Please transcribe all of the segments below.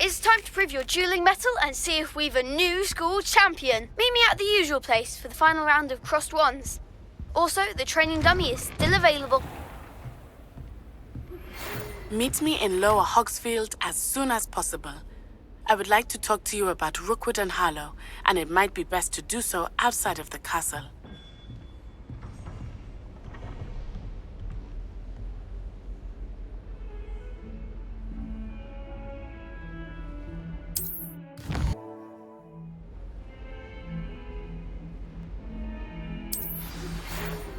It's time to prove your dueling mettle and see if we've a new school champion. Meet me at the usual place for the final round of crossed wands. Also, the training dummy is still available. Meet me in Lower Hogsfield as soon as possible. I would like to talk to you about Rookwood and Harlow, and it might be best to do so outside of the castle.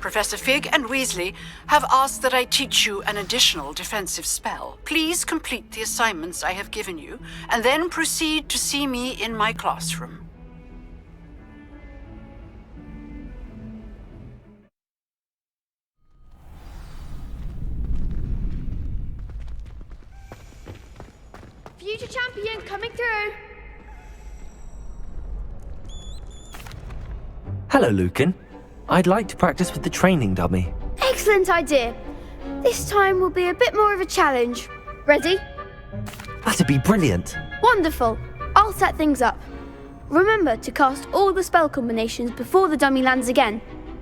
Professor Fig and Weasley have asked that I teach you an additional defensive spell. Please complete the assignments I have given you, and then proceed to see me in my classroom. Future champion coming through. Hello, Lucan. I'd like to practice with the training dummy. Excellent idea. This time will be a bit more of a challenge. Ready? That'd be brilliant. Wonderful. I'll set things up. Remember to cast all the spell combinations before the dummy lands again.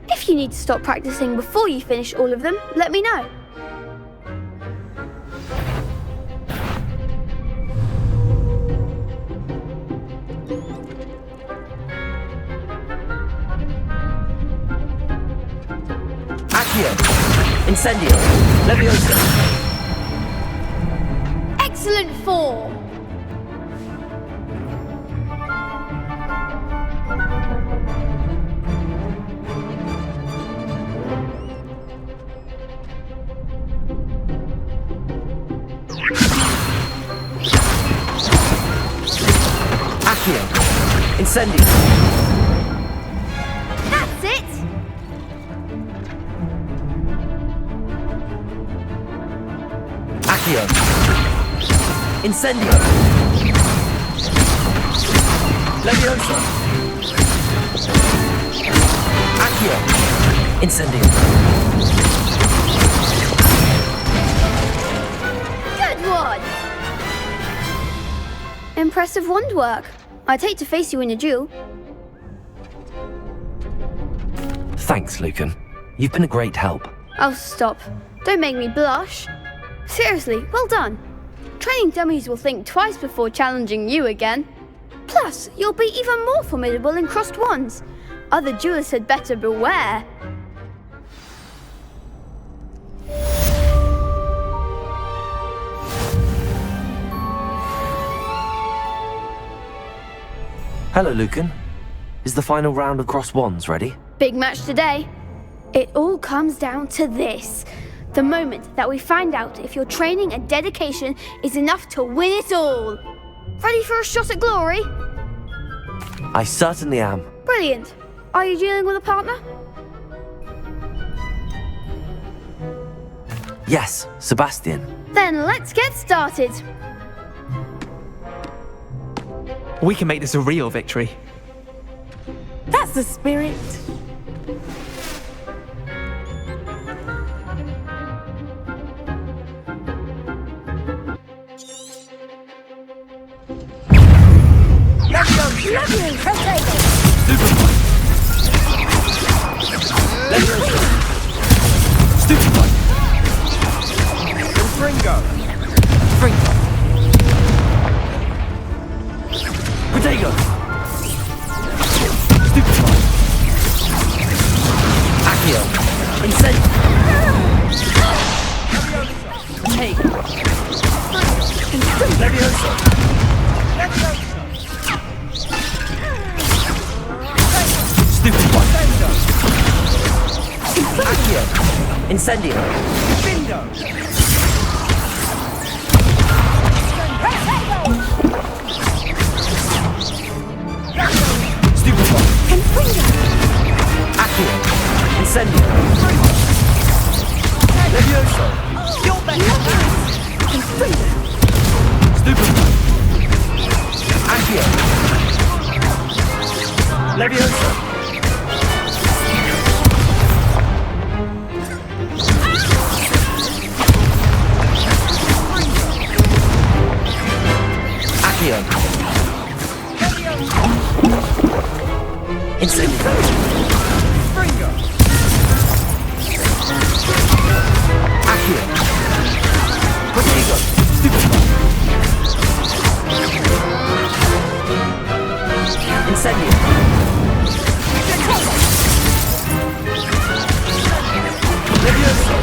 If you need to stop practicing before you finish all of them, let me know. Incendio! Leviosa! Excellent form! Accio! Incendio! That's it! Accio! Incendio! Leviosa! Accio! Incendio! Good one! Impressive wand work. I'd hate to face you in a duel. Thanks, Lucan. You've been a great help. Oh, stop. Don't make me blush. Seriously, well done. Training dummies will think twice before challenging you again. Plus, you'll be even more formidable in crossed wands. Other duelists had better beware. Hello, Lucan. Is the final round of crossed wands ready? Big match today. It all comes down to this. The moment that we find out if your training and dedication is enough to win it all. Ready for a shot at glory? I certainly am. Brilliant. Are you dealing with a partner? Yes, Sebastian. Then let's get started. We can make this a real victory. That's the spirit. Protego! Stupefy! Accio! Incendio! Take! Leviosa! Stupefy! Accio! Incendio! Accio! Incendio! Levioso! Stupefy! Accio! Levioso! Accio! Accio. Incendio. Accio. Protego. Stupefy. Incendio. Levioso.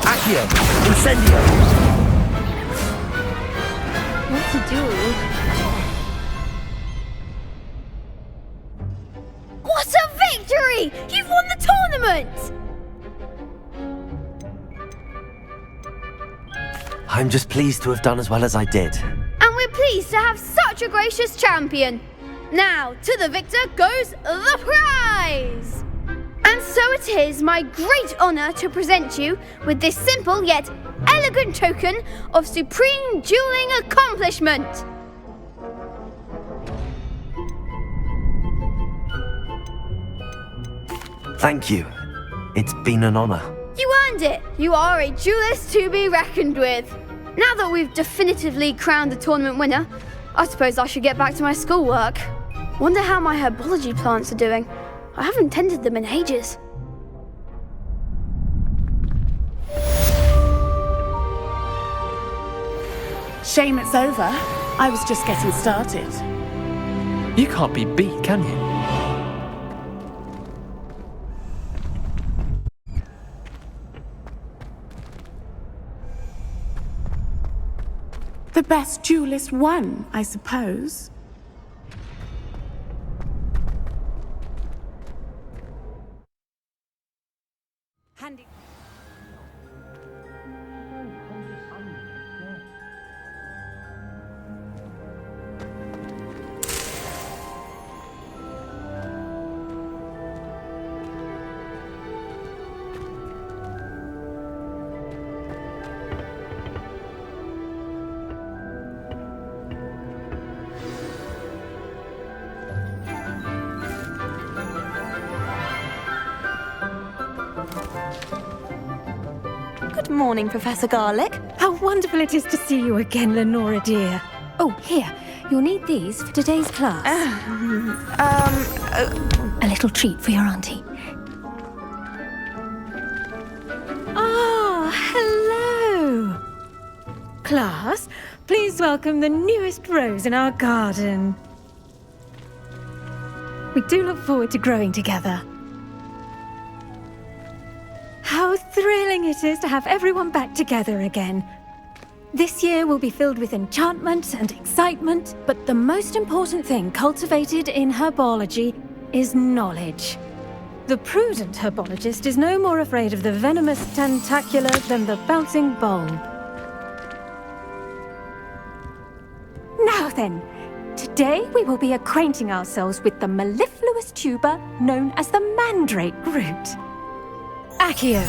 Accio. Incendio. What to do? What a victory! You've won the tournament! I'm just pleased to have done as well as I did. And we're pleased to have such a gracious champion. Now, to the victor goes the prize! And so it is my great honour to present you with this simple yet elegant token of supreme dueling accomplishment. Thank you. It's been an honor. You earned it. You are a duelist to be reckoned with. Now that we've definitively crowned the tournament winner, I suppose I should get back to my schoolwork. Wonder how my herbology plants are doing. I haven't tended them in ages. Shame it's over. I was just getting started. You can't be beat, can you? The best duelist won, I suppose. Handy. Good morning, Professor Garlick. How wonderful it is to see you again, Lenora dear. Oh, here. You'll need these for today's class. A little treat for your auntie. Ah, hello. Class, please welcome the newest rose in our garden. We do look forward to growing together. How thrilling it is to have everyone back together again. This year will be filled with enchantment and excitement, but the most important thing cultivated in herbology is knowledge. The prudent herbologist is no more afraid of the venomous tentacular than the bouncing bulb. Now then, today we will be acquainting ourselves with the mellifluous tuber known as the mandrake root. Accio.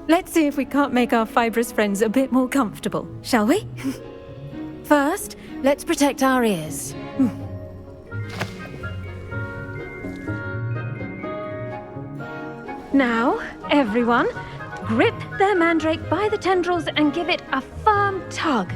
Let's see if we can't make our fibrous friends a bit more comfortable, shall we? First, let's protect our ears. Now, everyone, grip their mandrake by the tendrils and give it a firm tug.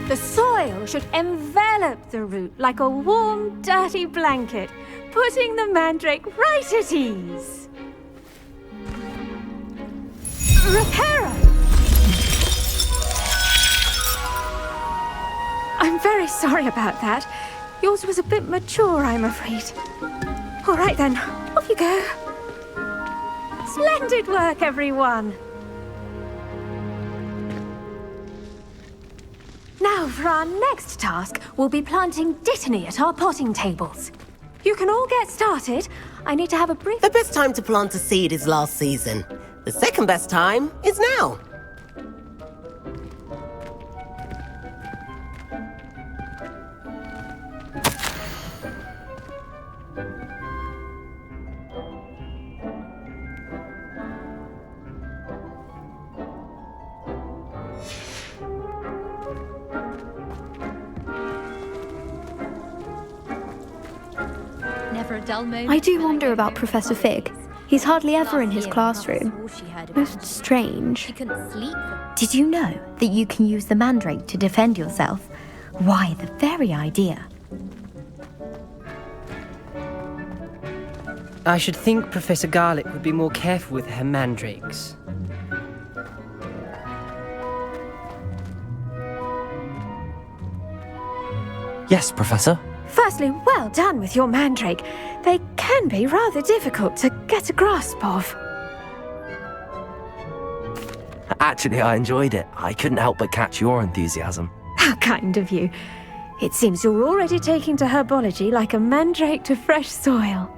The soil should envelop the root like a warm, dirty blanket, putting the mandrake right at ease. Reparo! I'm very sorry about that. Yours was a bit mature, I'm afraid. All right then, off you go. Splendid work, everyone. Now, for our next task, we'll be planting dittany at our potting tables. You can all get started. I need to have a brief... The best time to plant a seed is last season. The second best time is now. I do wonder about Professor Fig. He's hardly ever in his classroom. Most strange. Did you know that you can use the mandrake to defend yourself? Why, the very idea. I should think Professor Garlick would be more careful with her mandrakes. Yes, Professor. Firstly, well done with your mandrake. They can be rather difficult to get a grasp of. Actually, I enjoyed it. I couldn't help but catch your enthusiasm. How kind of you. It seems you're already taking to herbology like a mandrake to fresh soil.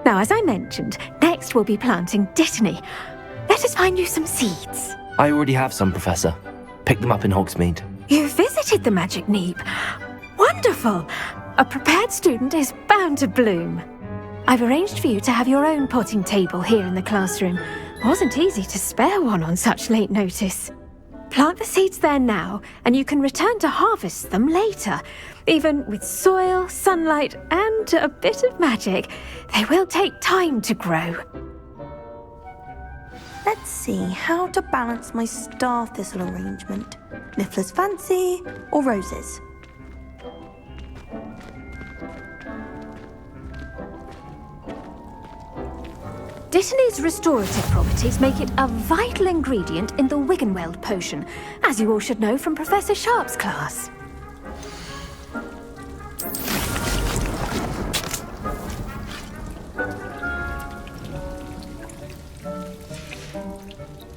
Now, as I mentioned, next we'll be planting dittany. Let us find you some seeds. I already have some, Professor. Picked them up in Hogsmeade. You visited the Magic Neep. Wonderful! A prepared student is bound to bloom. I've arranged for you to have your own potting table here in the classroom. Wasn't easy to spare one on such late notice. Plant the seeds there now, and you can return to harvest them later. Even with soil, sunlight, and a bit of magic, they will take time to grow. Let's see how to balance my star thistle arrangement. Niffler's Fancy or roses? Dittany's restorative properties make it a vital ingredient in the Wiggenweld potion, as you all should know from Professor Sharp's class.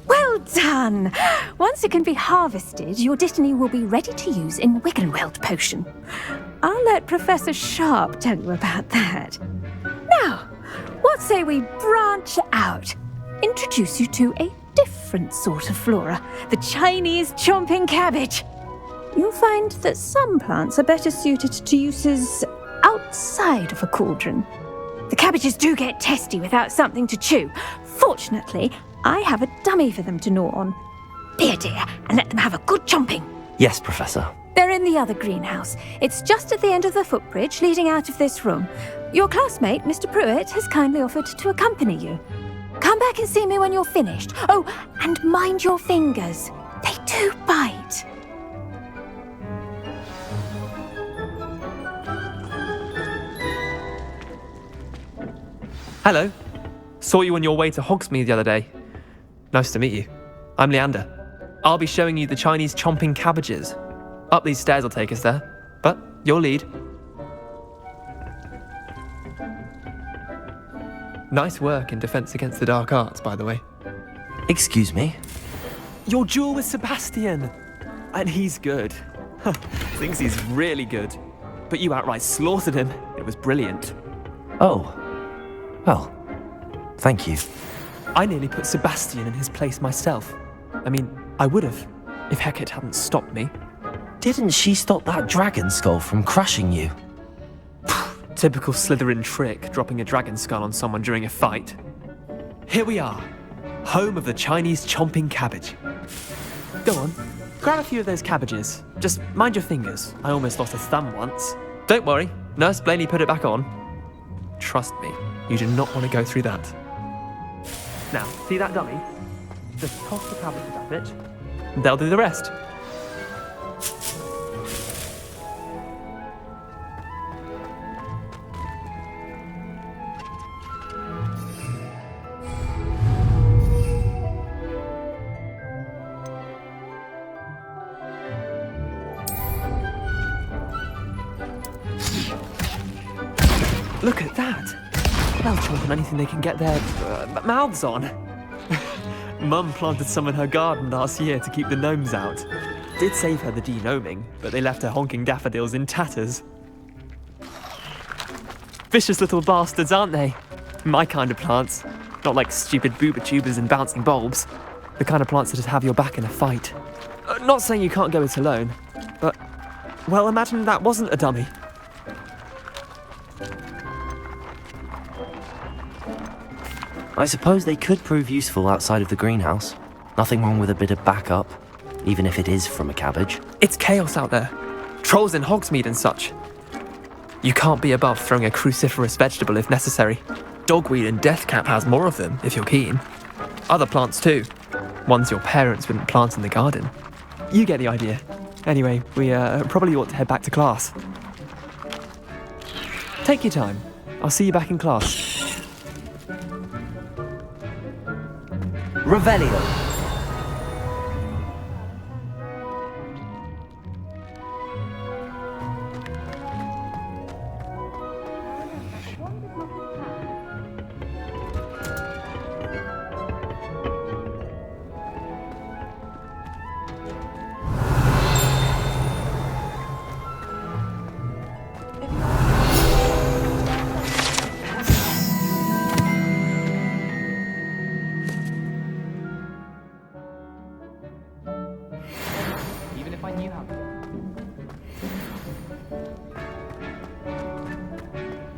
Well done! Once it can be harvested, your Dittany will be ready to use in Wiggenweld potion. I'll let Professor Sharp tell you about that. Now, what say we branch out? Introduce you to a different sort of flora, the Chinese chomping cabbage. You'll find that some plants are better suited to uses outside of a cauldron. The cabbages do get testy without something to chew. Fortunately, I have a dummy for them to gnaw on. Be a dear and let them have a good chomping. Yes, Professor. They're in the other greenhouse. It's just at the end of the footbridge leading out of this room. Your classmate, Mr. Pruitt, has kindly offered to accompany you. Come back and see me when you're finished. Oh, and mind your fingers. They do bite. Hello. Saw you on your way to Hogsmeade the other day. Nice to meet you. I'm Leander. I'll be showing you the Chinese chomping cabbages. Up these stairs will take us there, but your lead. Nice work in Defense Against the Dark Arts, by the way. Excuse me? Your duel with Sebastian! And he's good. Thinks he's really good. But you outright slaughtered him. It was brilliant. Oh. Well, thank you. I nearly put Sebastian in his place myself. I mean, I would have, if Hecat hadn't stopped me. Didn't she stop that dragon skull from crushing you? Typical Slytherin trick, dropping a dragon skull on someone during a fight. Here we are, home of the Chinese chomping cabbage. Go on, grab a few of those cabbages. Just mind your fingers. I almost lost a thumb once. Don't worry, Nurse Blaney put it back on. Trust me, you do not want to go through that. Now, see that dummy? Just toss the cabbages at it, and they'll do the rest. Look at that! They'll chomp on anything they can get their mouths on. Mum planted some in her garden last year to keep the gnomes out. Did save her the de-gnoming, but they left her honking daffodils in tatters. Vicious little bastards, aren't they? My kind of plants. Not like stupid booba tubers and bouncing bulbs. The kind of plants that just have your back in a fight. Not saying you can't go it alone, but, well, imagine that wasn't a dummy. I suppose they could prove useful outside of the greenhouse. Nothing wrong with a bit of backup, even if it is from a cabbage. It's chaos out there. Trolls in Hogsmeade and such. You can't be above throwing a cruciferous vegetable if necessary. Dogweed and deathcap has more of them, if you're keen. Other plants too. Ones your parents wouldn't plant in the garden. You get the idea. Anyway, we probably ought to head back to class. Take your time. I'll see you back in class. Revelio.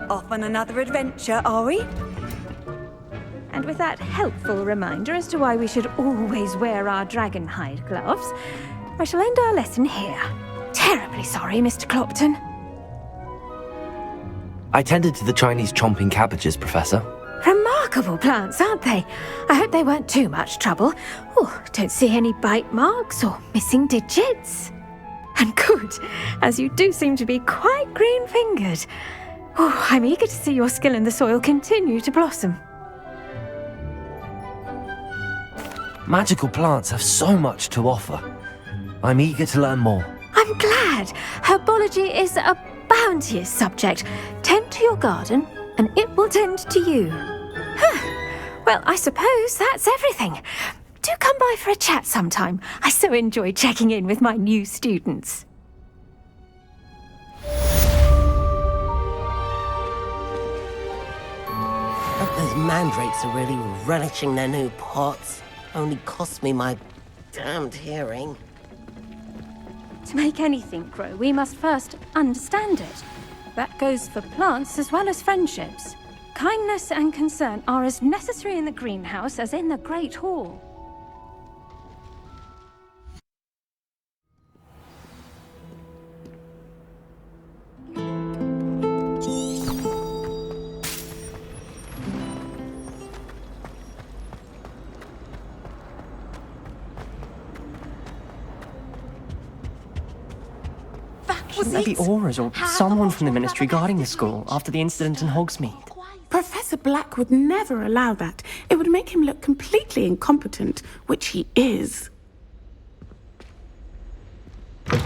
Off on another adventure, are we? And with that helpful reminder as to why we should always wear our dragon hide gloves, I shall end our lesson here. Terribly sorry, Mr. Clopton. I tended to the Chinese chomping cabbages, Professor. Remarkable plants, aren't they? I hope they weren't too much trouble. Oh, don't see any bite marks or missing digits. And good, as you do seem to be quite green-fingered. Oh, I'm eager to see your skill in the soil continue to blossom. Magical plants have so much to offer. I'm eager to learn more. I'm glad. Herbology is a bounteous subject. Tend to your garden, and it will tend to you. Well, I suppose that's everything. Do come by for a chat sometime. I so enjoy checking in with my new students. Those mandrakes are really relishing their new pots. Only cost me my damned hearing. To make anything grow, we must first understand it. That goes for plants as well as friendships. Kindness and concern are as necessary in the greenhouse as in the Great Hall. Shouldn't there be auras or someone from the Ministry guarding the school after the incident in Hogsmeade? Professor Black would never allow that. It would make him look completely incompetent, which he is. I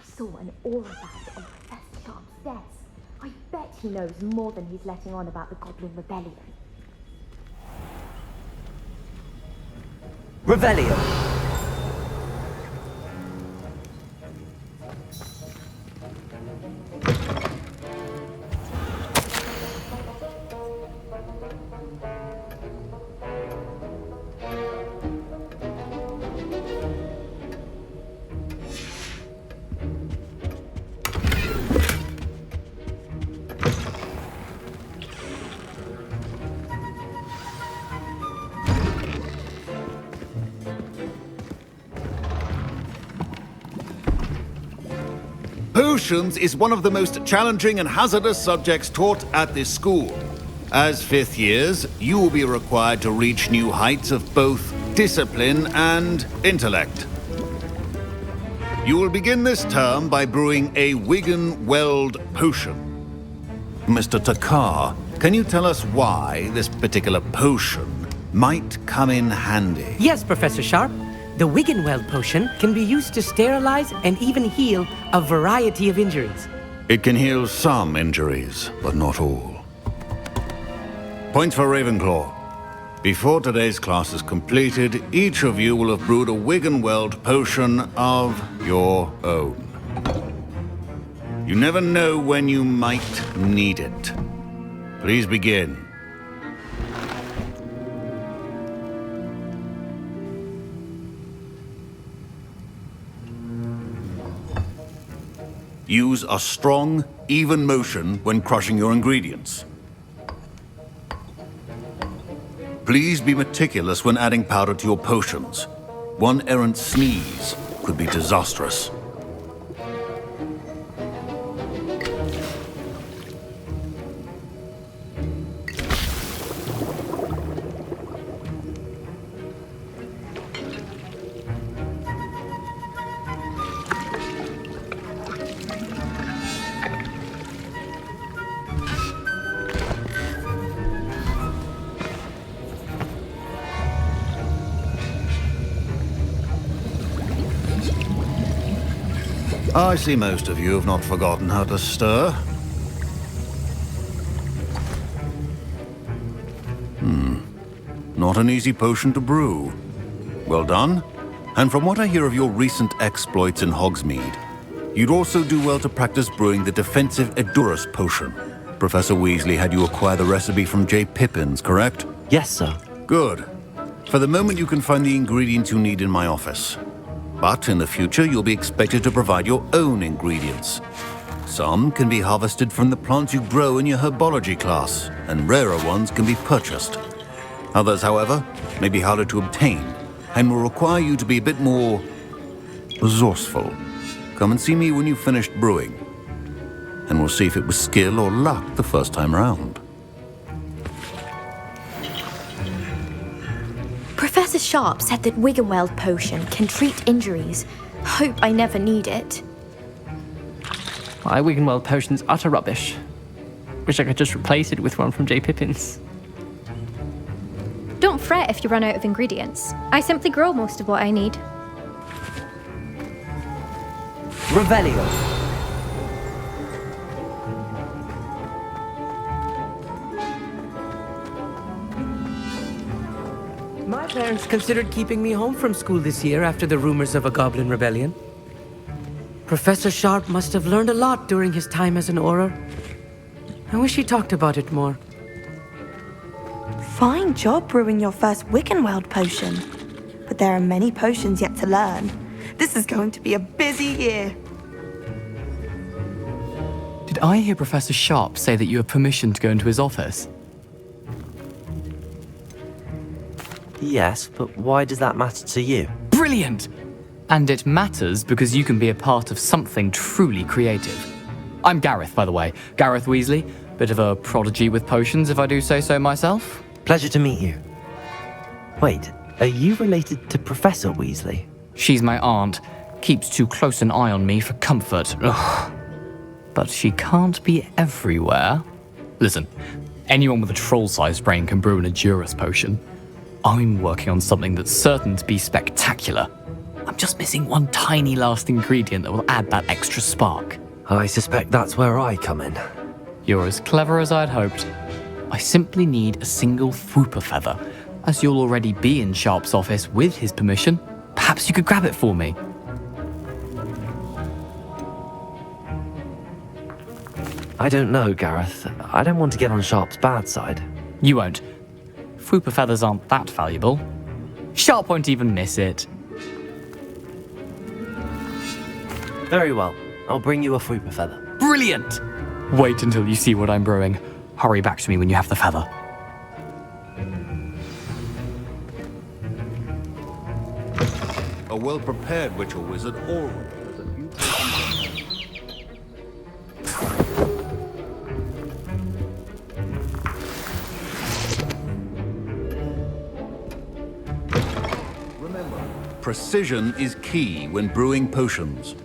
saw an aura band on Professor Sharp's desk. I bet he knows more than he's letting on about the Goblin Rebellion. Revelio. Potions is one of the most challenging and hazardous subjects taught at this school. As fifth years, you will be required to reach new heights of both discipline and intellect. You will begin this term by brewing a Wigan-Weld potion. Mr. Takar, can you tell us why this particular potion might come in handy? Yes, Professor Sharp. The Wigan-Weld potion can be used to sterilize and even heal a variety of injuries. It can heal some injuries, but not all. Points for Ravenclaw. Before today's class is completed, each of you will have brewed a Wigan-Weld potion of your own. You never know when you might need it. Please begin. Use a strong, even motion when crushing your ingredients. Please be meticulous when adding powder to your potions. One errant sneeze could be disastrous. I see most of you have not forgotten how to stir. Not an easy potion to brew. Well done. And from what I hear of your recent exploits in Hogsmeade, you'd also do well to practice brewing the defensive Edurus potion. Professor Weasley had you acquire the recipe from J. Pippin's, correct? Yes, sir. Good. For the moment, you can find the ingredients you need in my office. But in the future, you'll be expected to provide your own ingredients. Some can be harvested from the plants you grow in your Herbology class, and rarer ones can be purchased. Others, however, may be harder to obtain, and will require you to be a bit more resourceful. Come and see me when you've finished brewing, and we'll see if it was skill or luck the first time round. Professor Sharp said that Wiggenweld potion can treat injuries. Hope I never need it. My Wiggenweld potion's utter rubbish. Wish I could just replace it with one from J. Pippin's. Don't fret if you run out of ingredients. I simply grow most of what I need. Revelio. My parents considered keeping me home from school this year after the rumors of a goblin rebellion. Professor Sharp must have learned a lot during his time as an Auror. I wish he talked about it more. Fine job brewing your first Wiggenweld potion. But there are many potions yet to learn. This is going to be a busy year. Did I hear Professor Sharp say that you have permission to go into his office? Yes, but why does that matter to you? Brilliant! And it matters because you can be a part of something truly creative. I'm Gareth, by the way. Gareth Weasley. Bit of a prodigy with potions, if I do say so myself. Pleasure to meet you. Wait, are you related to Professor Weasley? She's my aunt. Keeps too close an eye on me for comfort. Ugh. But she can't be everywhere. Listen, anyone with a troll-sized brain can brew an Edurus potion. I'm working on something that's certain to be spectacular. I'm just missing one tiny last ingredient that will add that extra spark. I suspect that's where I come in. You're as clever as I'd hoped. I simply need a single Fwooper feather. As you'll already be in Sharp's office with his permission, perhaps you could grab it for me. I don't know, Gareth. I don't want to get on Sharp's bad side. You won't. Fwooper feathers aren't that valuable. Sharp won't even miss it. Very well. I'll bring you a Fwooper feather. Brilliant! Wait until you see what I'm brewing. Hurry back to me when you have the feather. A well-prepared witcher wizard always has a few... Remember, precision is key when brewing potions.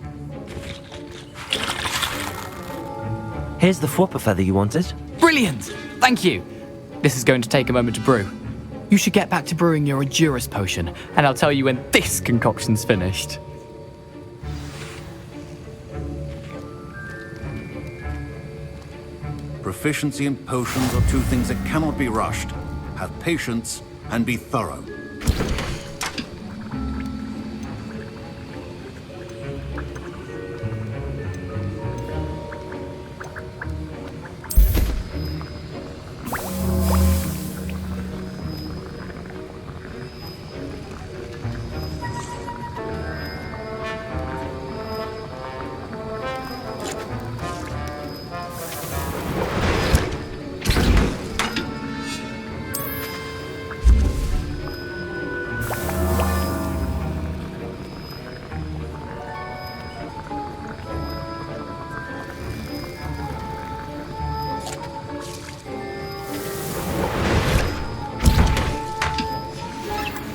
Here's the Fwooper feather you wanted. Brilliant! Thank you! This is going to take a moment to brew. You should get back to brewing your Edurus potion, and I'll tell you when this concoction's finished. Proficiency in potions are two things that cannot be rushed. Have patience and be thorough.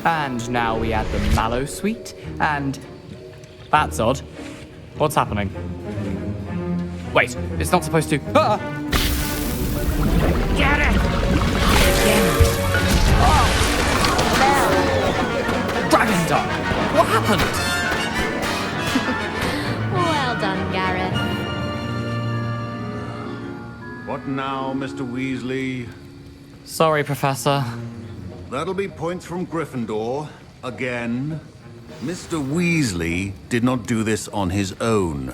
And now we add the mallow sweet, and... That's odd. What's happening? Wait, it's not supposed to... Ah! Get it! Dragon Dog! What happened? Well done. What now, Mr. Weasley? Sorry, Professor. That'll be points from Gryffindor. Again. Mr. Weasley did not do this on his own.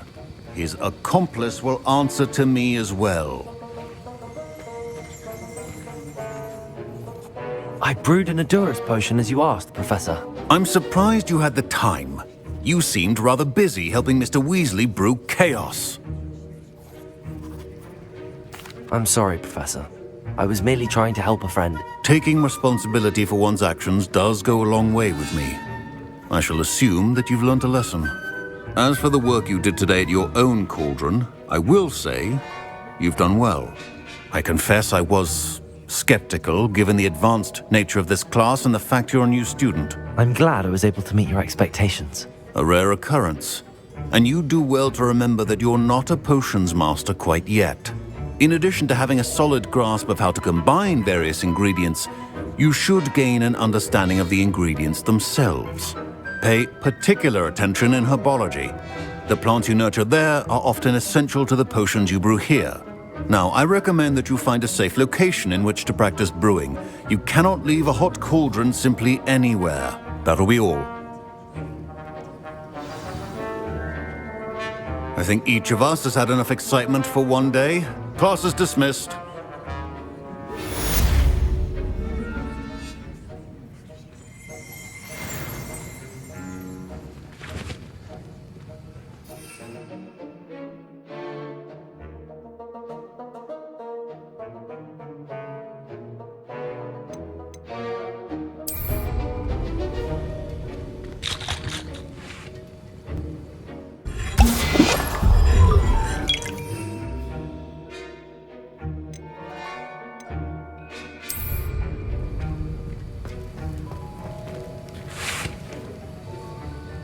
His accomplice will answer to me as well. I brewed an Adurus potion as you asked, Professor. I'm surprised you had the time. You seemed rather busy helping Mr. Weasley brew chaos. I'm sorry, Professor. I was merely trying to help a friend. Taking responsibility for one's actions does go a long way with me. I shall assume that you've learnt a lesson. As for the work you did today at your own cauldron, I will say you've done well. I confess I was skeptical, given the advanced nature of this class and the fact you're a new student. I'm glad I was able to meet your expectations. A rare occurrence. And you do well to remember that you're not a potions master quite yet. In addition to having a solid grasp of how to combine various ingredients, you should gain an understanding of the ingredients themselves. Pay particular attention in herbology. The plants you nurture there are often essential to the potions you brew here. Now, I recommend that you find a safe location in which to practice brewing. You cannot leave a hot cauldron simply anywhere. That'll be all. I think each of us has had enough excitement for one day. Class is dismissed.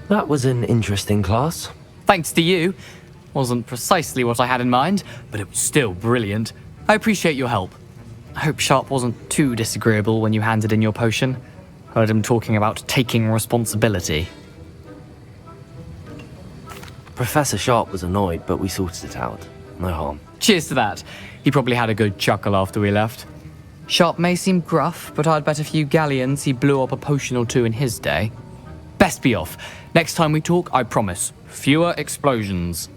That was an interesting class. Thanks to you. Wasn't precisely what I had in mind, but it was still brilliant. I appreciate your help. I hope Sharp wasn't too disagreeable when you handed in your potion. Heard him talking about taking responsibility. Professor Sharp was annoyed, but we sorted it out. No harm. Cheers to that. He probably had a good chuckle after we left. Sharp may seem gruff, but I'd bet a few galleons he blew up a potion or two in his day. Best be off. Next time we talk, I promise, fewer explosions.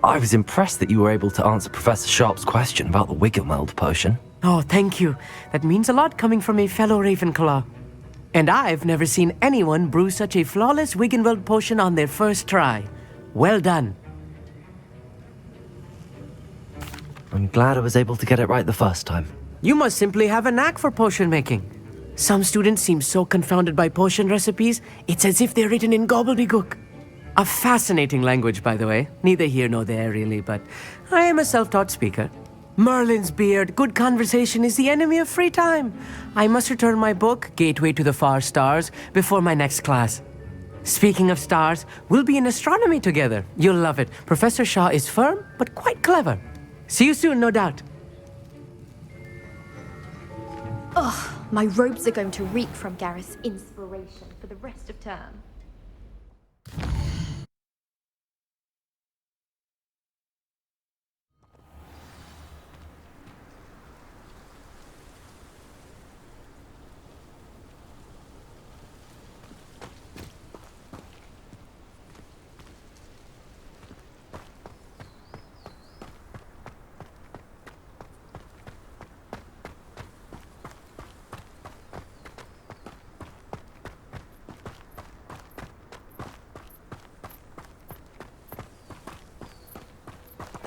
I was impressed that you were able to answer Professor Sharp's question about the Wiggenweld potion. Oh, thank you. That means a lot coming from a fellow Ravenclaw. And I've never seen anyone brew such a flawless Wiggenweld potion on their first try. Well done. I'm glad I was able to get it right the first time. You must simply have a knack for potion making. Some students seem so confounded by potion recipes, it's as if they're written in gobbledygook. A fascinating language, by the way. Neither here nor there, really, but I am a self-taught speaker. Merlin's beard, good conversation is the enemy of free time. I must return my book, Gateway to the Far Stars, before my next class. Speaking of stars, we'll be in astronomy together. You'll love it. Professor Shaw is firm, but quite clever. See you soon, no doubt. Ugh, my robes are going to reek from Gareth's inspiration for the rest of term.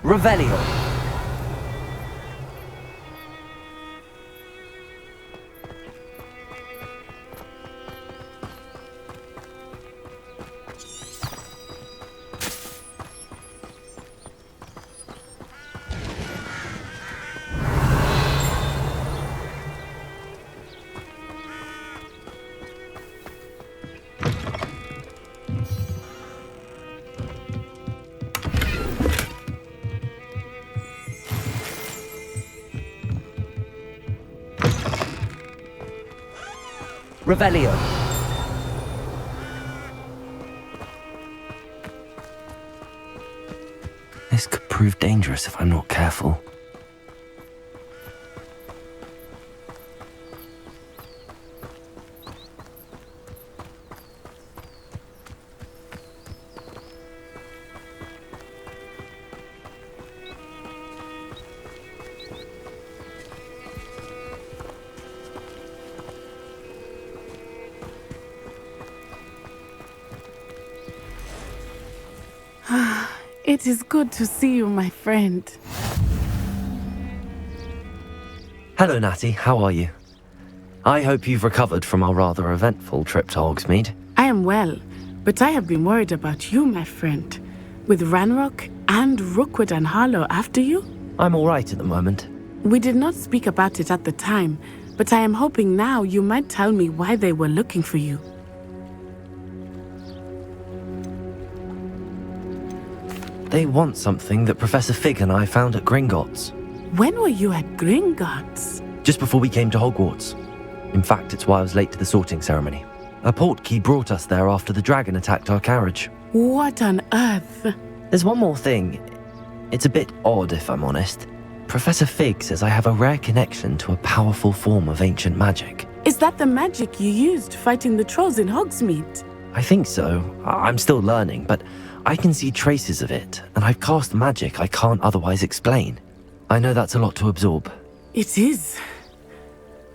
Revelio. Revelio. This could prove dangerous if I'm not careful. It is good to see you, my friend. Hello, Natty. How are you? I hope you've recovered from our rather eventful trip to Hogsmeade. I am well, but I have been worried about you, my friend. With Ranrock and Rookwood and Harlow after you? I'm all right at the moment. We did not speak about it at the time, but I am hoping now you might tell me why they were looking for you. They want something that Professor Fig and I found at Gringotts. When were you at Gringotts? Just before we came to Hogwarts. In fact, it's why I was late to the sorting ceremony. A portkey brought us there after the dragon attacked our carriage. What on earth? There's one more thing. It's a bit odd, if I'm honest. Professor Fig says I have a rare connection to a powerful form of ancient magic. Is that the magic you used fighting the trolls in Hogsmeade? I think so. I'm still learning, but I can see traces of it, and I've cast magic I can't otherwise explain. I know that's a lot to absorb. It is.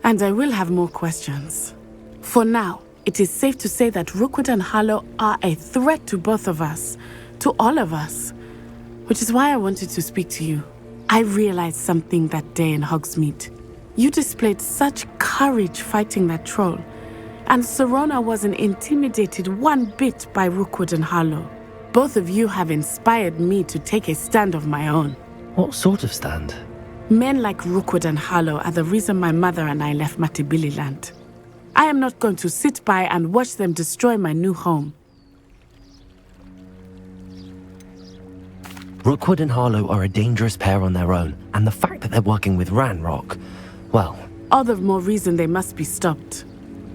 And I will have more questions. For now, it is safe to say that Rookwood and Harlow are a threat to both of us, to all of us, which is why I wanted to speak to you. I realized something that day in Hogsmeade. You displayed such courage fighting that troll, and Serona wasn't intimidated one bit by Rookwood and Harlow. Both of you have inspired me to take a stand of my own. What sort of stand? Men like Rookwood and Harlow are the reason my mother and I left Matabeleland. I am not going to sit by and watch them destroy my new home. Rookwood and Harlow are a dangerous pair on their own, and the fact that they're working with Ranrock, well... All the more reason they must be stopped.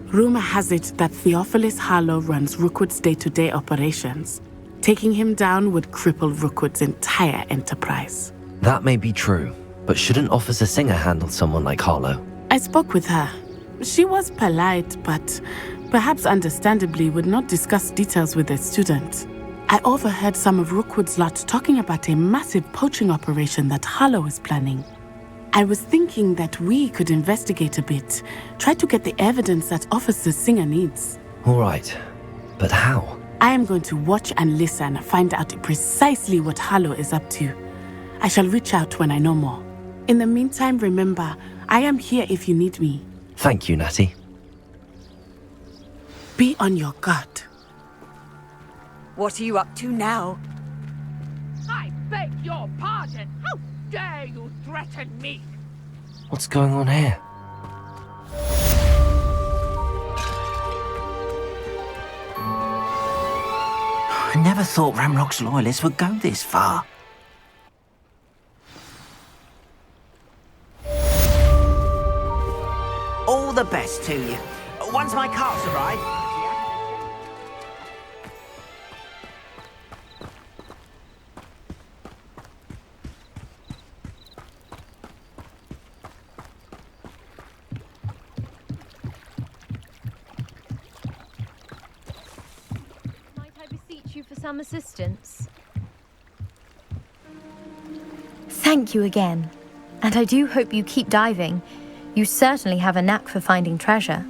Rumor has it that Theophilus Harlow runs Rookwood's day-to-day operations. Taking him down would cripple Rookwood's entire enterprise. That may be true, but shouldn't Officer Singer handle someone like Harlow? I spoke with her. She was polite, but perhaps understandably would not discuss details with a student. I overheard some of Rookwood's lot talking about a massive poaching operation that Harlow is planning. I was thinking that we could investigate a bit, try to get the evidence that Officer Singer needs. All right, but how? I am going to watch and listen, find out precisely what Harlow is up to. I shall reach out when I know more. In the meantime, remember, I am here if you need me. Thank you, Natty. Be on your guard. What are you up to now? I beg your pardon. How dare you threaten me? What's going on here? I never thought Ranrock's loyalists would go this far. All the best to you. Once my carts arrive... You for some assistance. Thank you again. And I do hope you keep diving. You certainly have a knack for finding treasure.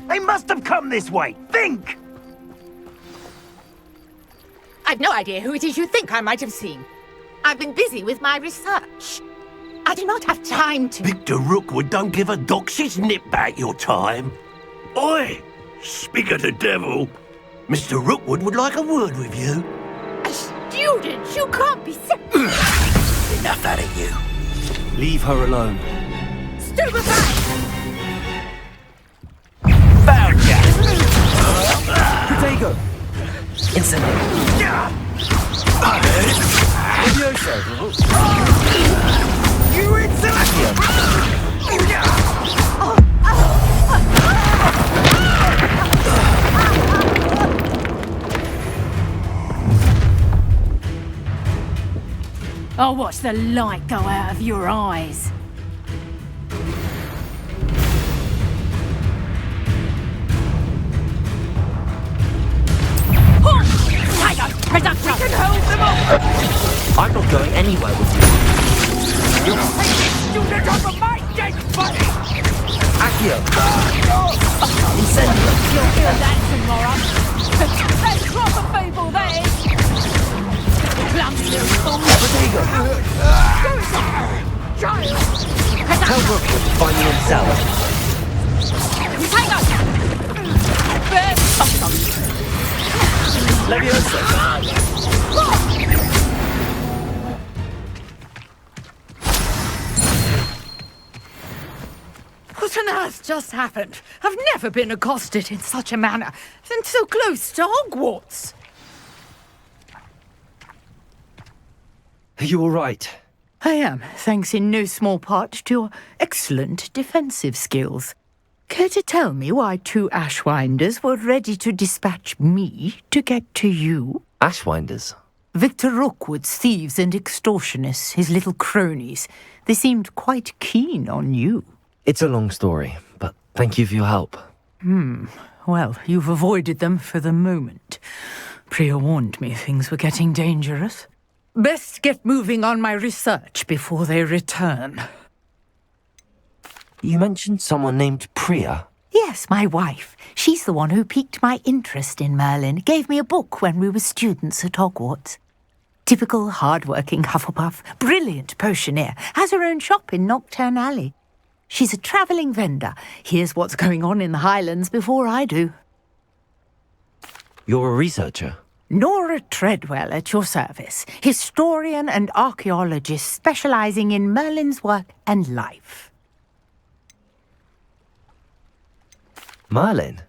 They must have come this way. Think! I've no idea who it is you think I might have seen. I've been busy with my research. I do not have time to... Victor Rookwood don't give a doxy's nip back your time. Oi! Speak of the devil. Mr. Rookwood would like a word with you. A student? You can't be so... Enough out of you. Leave her alone. Stupefy! Found ya! Incendio. You insolent! I'll watch the light go out of your eyes. We can hold them up! I'm not going anywhere with you. You'll take this student off of my dead body! Accio. Incendio. You'll hear that tomorrow. That crop of people, that is! Clumsy little fool! Protego. Child! Tell Rookwood to find me himself. Leviosa. What on earth just happened? I've never been accosted in such a manner, and so close to Hogwarts. Are you all right? I am, thanks in no small part to your excellent defensive skills. Care to tell me why 2 Ashwinders were ready to dispatch me to get to you? Ashwinders? Victor Rookwood's thieves and extortionists, his little cronies. They seemed quite keen on you. It's a long story, but thank you for your help. Well, you've avoided them for the moment. Priya warned me things were getting dangerous. Best get moving on my research before they return. You mentioned someone named Priya. Yes, my wife. She's the one who piqued my interest in Merlin. Gave me a book when we were students at Hogwarts. Typical hard-working Hufflepuff. Brilliant potioneer. Has her own shop in Nocturne Alley. She's a travelling vendor. Hears what's going on in the Highlands before I do. You're a researcher? Nora Treadwell at your service. Historian and archaeologist specialising in Merlin's work and life. Merlin?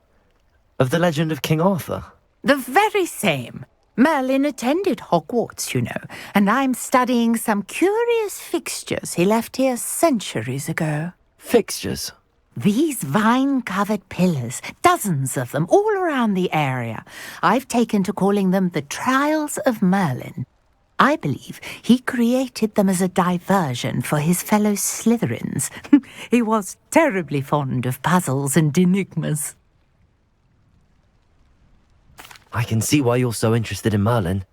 Of the legend of King Arthur? The very same. Merlin attended Hogwarts, you know, and I'm studying some curious fixtures he left here centuries ago. Fixtures? These vine-covered pillars, dozens of them, all around the area. I've taken to calling them the Trials of Merlin. I believe he created them as a diversion for his fellow Slytherins. He was terribly fond of puzzles and enigmas. I can see why you're so interested in Merlin.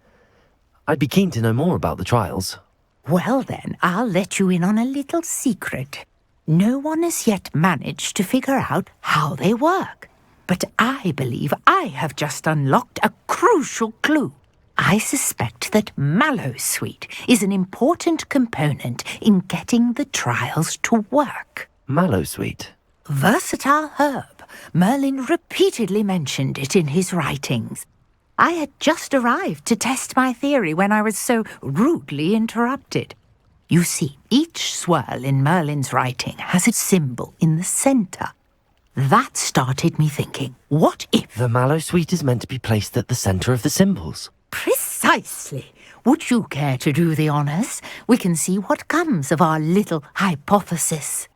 I'd be keen to know more about the trials. Well then, I'll let you in on a little secret. No one has yet managed to figure out how they work. But I believe I have just unlocked a crucial clue. I suspect that Mallowsweet is an important component in getting the trials to work. Mallowsweet? Versatile herb. Merlin repeatedly mentioned it in his writings. I had just arrived to test my theory when I was so rudely interrupted. You see, each swirl in Merlin's writing has a symbol in the centre. That started me thinking, what if... The Mallowsweet is meant to be placed at the centre of the symbols. Precisely. Would you care to do the honours? We can see what comes of our little hypothesis.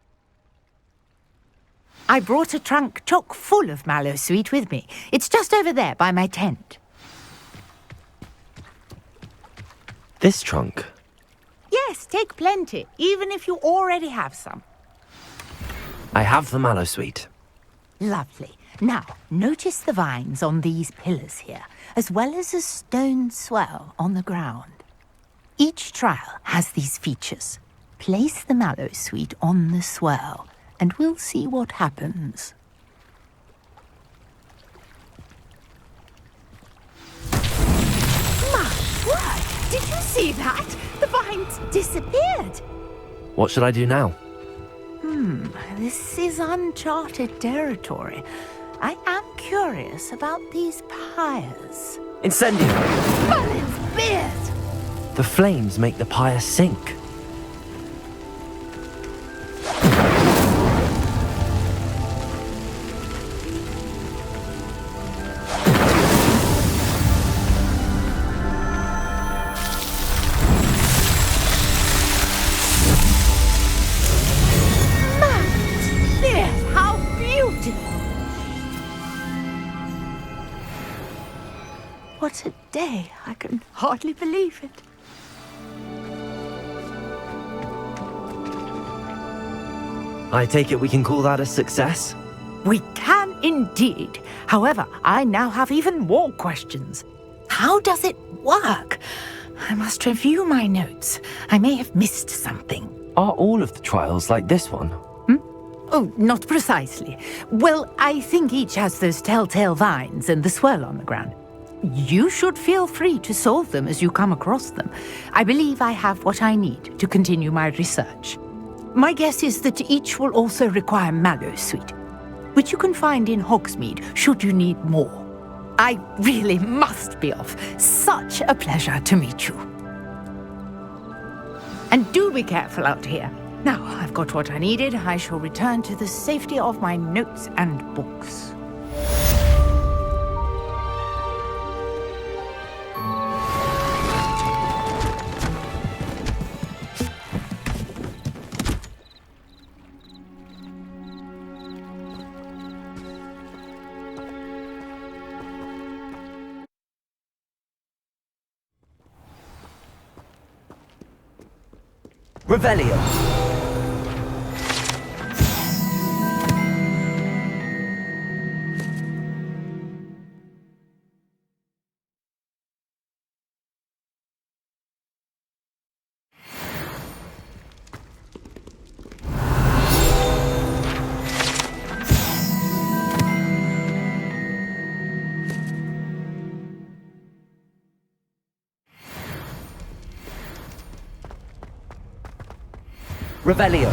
I brought a trunk chock full of Mallowsweet with me. It's just over there by my tent. This trunk? Yes, take plenty, even if you already have some. I have the Mallowsweet. Lovely. Now, notice the vines on these pillars here, as well as a stone swell on the ground. Each trial has these features. Place the Mallowsweet on the swell, and we'll see what happens. My word! Did you see that? The vines disappeared. What should I do now? This is uncharted territory. I am curious about these pyres. Incendio! Merlin's beard! The flames make the pyre sink. day. I can hardly believe it. I take it we can call that a success? We can indeed. However, I now have even more questions. How does it work? I must review my notes. I may have missed something. Are all of the trials like this one? Oh, not precisely. Well, I think each has those telltale vines and the swirl on the ground. You should feel free to solve them as you come across them. I believe I have what I need to continue my research. My guess is that each will also require Mallowsweet, which you can find in Hogsmeade should you need more. I really must be off. Such a pleasure to meet you. And do be careful out here. Now I've got what I needed, I shall return to the safety of my notes and books. Revelio. Revelio.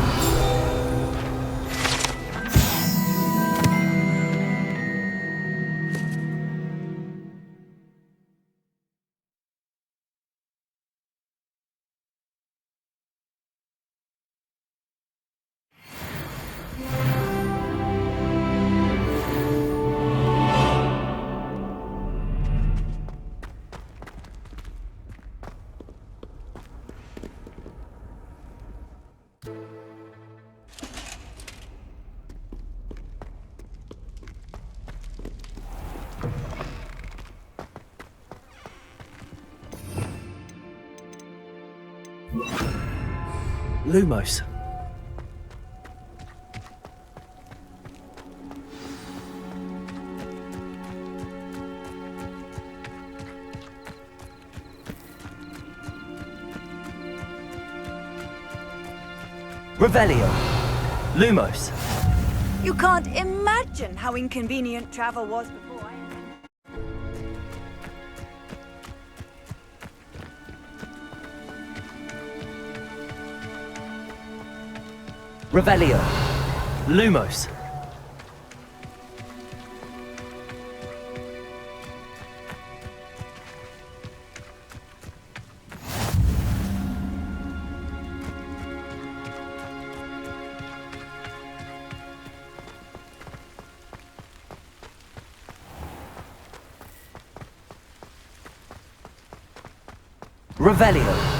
Lumos. Revelio. Lumos. You can't imagine how inconvenient travel was before I... Revelio. Lumos. Revelio.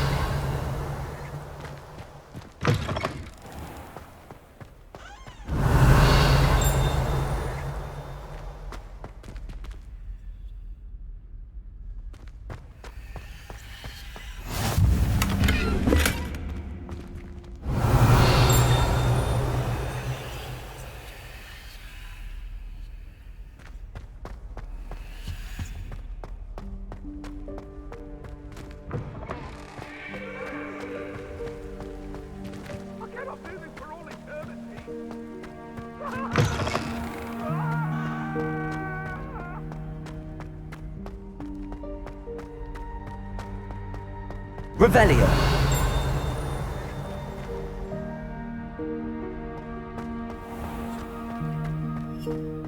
Revelio.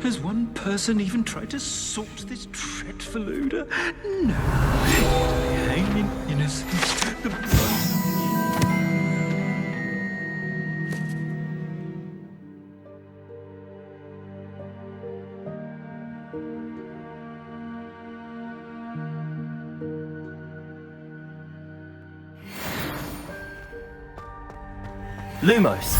Has one person even tried to sort this dreadful odor? No. Hang in innocence. The brunt of Lumos.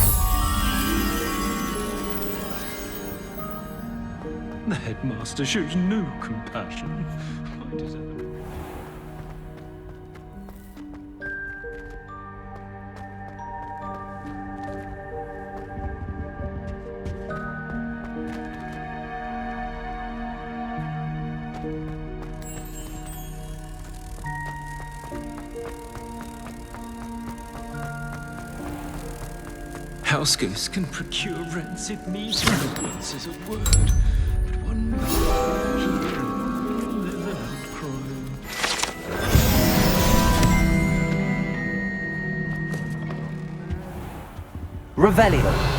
The headmaster shows no compassion. I deserve House ghosts can procure rancid meat and once is a word, but one must hear an outcry. Revelio.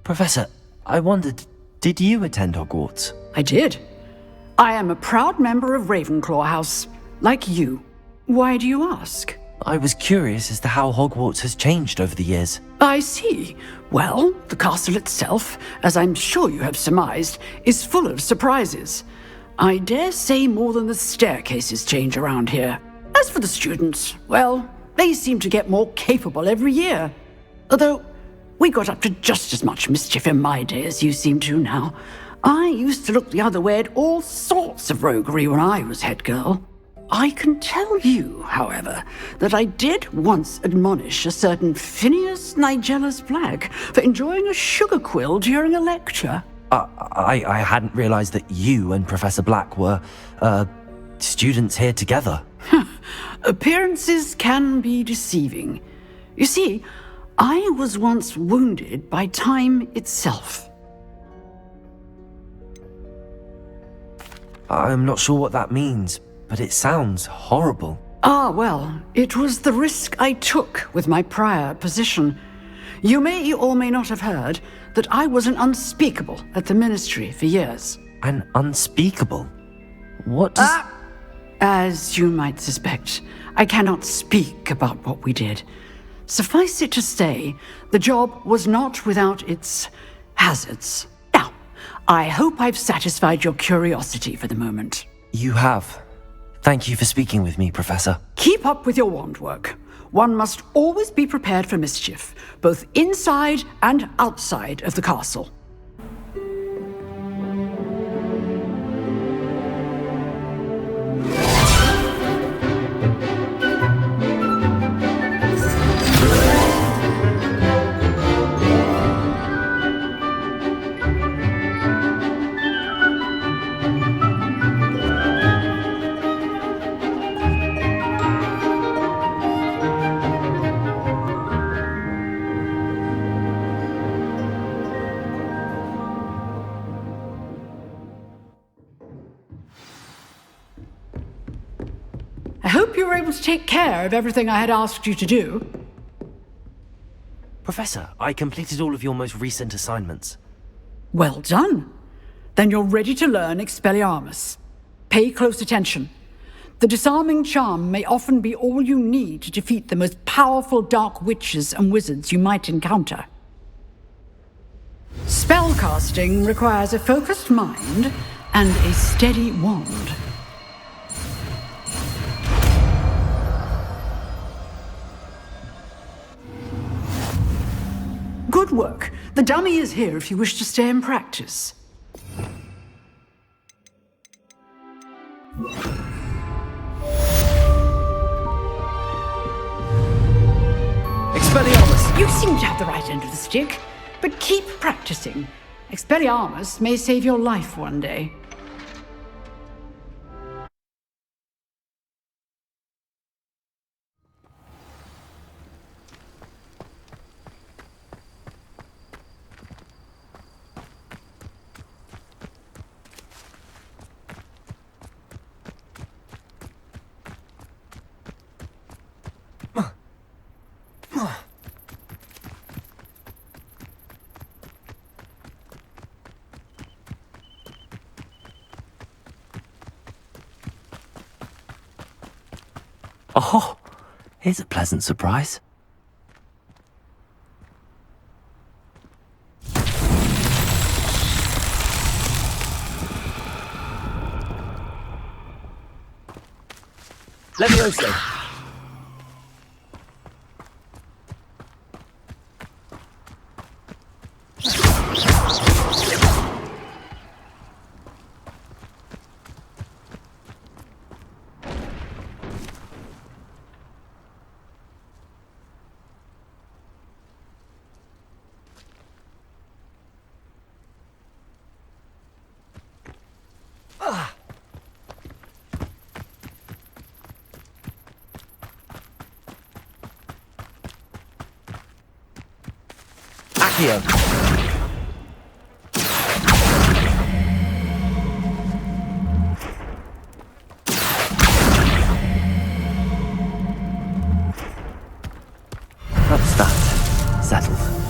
Professor, I wondered, did you attend Hogwarts? I did. I am a proud member of Ravenclaw House, like you. Why do you ask? I was curious as to how Hogwarts has changed over the years. I see. Well, the castle itself, as I'm sure you have surmised, is full of surprises. I dare say more than the staircases change around here. As for the students, well, they seem to get more capable every year. Although, we got up to just as much mischief in my day as you seem to now. I used to look the other way at all sorts of roguery when I was head girl. I can tell you, however, that I did once admonish a certain Phineas Nigellus Black for enjoying a sugar quill during a lecture. I hadn't realized that you and Professor Black were, students here together. Appearances can be deceiving. You see, I was once wounded by time itself. I'm not sure what that means, but it sounds horrible. Ah, well, it was the risk I took with my prior position. You may or may not have heard that I was an unspeakable at the Ministry for years. An unspeakable? What does... As you might suspect, I cannot speak about what we did. Suffice it to say, the job was not without its hazards. Now, I hope I've satisfied your curiosity for the moment. You have. Thank you for speaking with me, Professor. Keep up with your wand work. One must always be prepared for mischief, both inside and outside of the castle. I hope you were able to take care of everything I had asked you to do. Professor, I completed all of your most recent assignments. Well done. Then you're ready to learn Expelliarmus. Pay close attention. The disarming charm may often be all you need to defeat the most powerful dark witches and wizards you might encounter. Spellcasting requires a focused mind and a steady wand. Good work. The dummy is here if you wish to stay and practice. Expelliarmus! You seem to have the right end of the stick, but keep practicing. Expelliarmus may save your life one day. Oh, here's a pleasant surprise. Levioso. Accio. That's that. Settled.